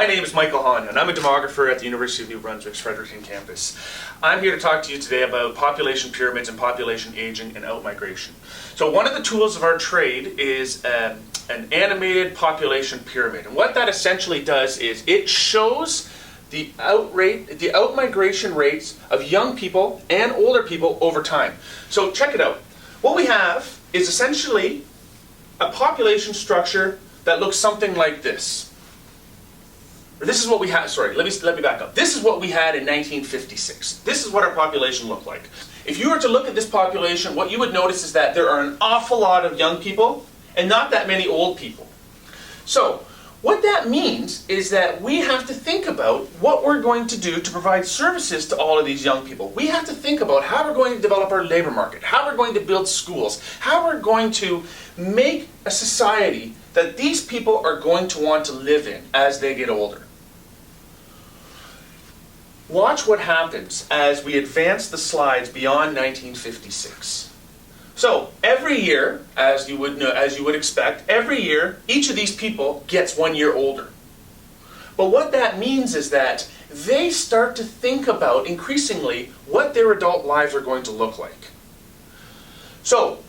My name is Michael Haan, and I'm a demographer at the University of New Brunswick's Fredericton campus. I'm here to talk to you today about population pyramids and population aging and outmigration. So one of the tools of our trade is an animated population pyramid. And what that essentially does is it shows the outmigration rates of young people and older people over time. So check it out. What we have is essentially a population structure that looks something like this. This is what we had, sorry, let me back up. This is what we had in 1956. This is what our population looked like. If you were to look at this population, what you would notice is that there are an awful lot of young people and not that many old people. So, what that means is that we have to think about what we're going to do to provide services to all of these young people. We have to think about how we're going to develop our labor market, how we're going to build schools, how we're going to make a society that these people are going to want to live in as they get older. Watch what happens as we advance the slides beyond 1956. So every year, as you would expect, every year each of these people gets 1 year older. But what that means is that they start to think about increasingly what their adult lives are going to look like. So,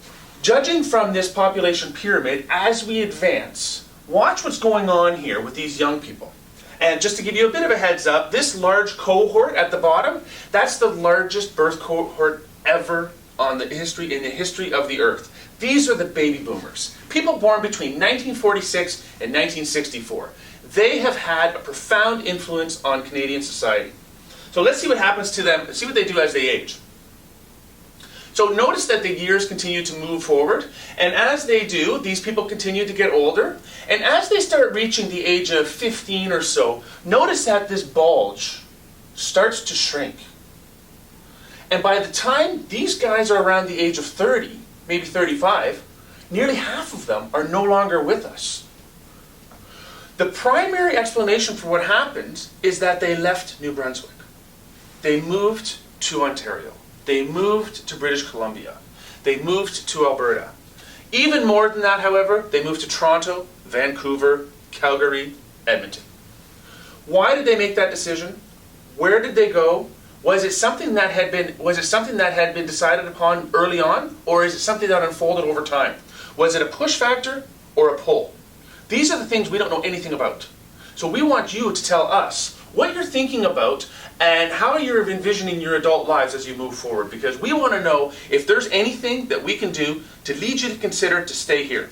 judging from this population pyramid as we advance, watch what's going on here with these young people. And just to give you a bit of a heads up, this large cohort at the bottom, that's the largest birth cohort ever in the history of the Earth. These are the baby boomers. People born between 1946 and 1964. They have had a profound influence on Canadian society. So let's see what happens to them, see what they do as they age. So notice that the years continue to move forward, and as they do, these people continue to get older, and as they start reaching the age of 15 or so, notice that this bulge starts to shrink. And by the time these guys are around the age of 30, maybe 35, nearly half of them are no longer with us. The primary explanation for what happened is that they left New Brunswick. They moved to Ontario. They moved to British Columbia. They moved to Alberta. Even more than that, however, they moved to Toronto, Vancouver, Calgary, Edmonton. Why did they make that decision? Where did they go? Was it something that had been decided upon early on, or is it something that unfolded over time? Was it a push factor or a pull? These are the things we don't know anything about. So we want you to tell us what you're thinking about and how you're envisioning your adult lives as you move forward, because we want to know if there's anything that we can do to lead you to consider to stay here.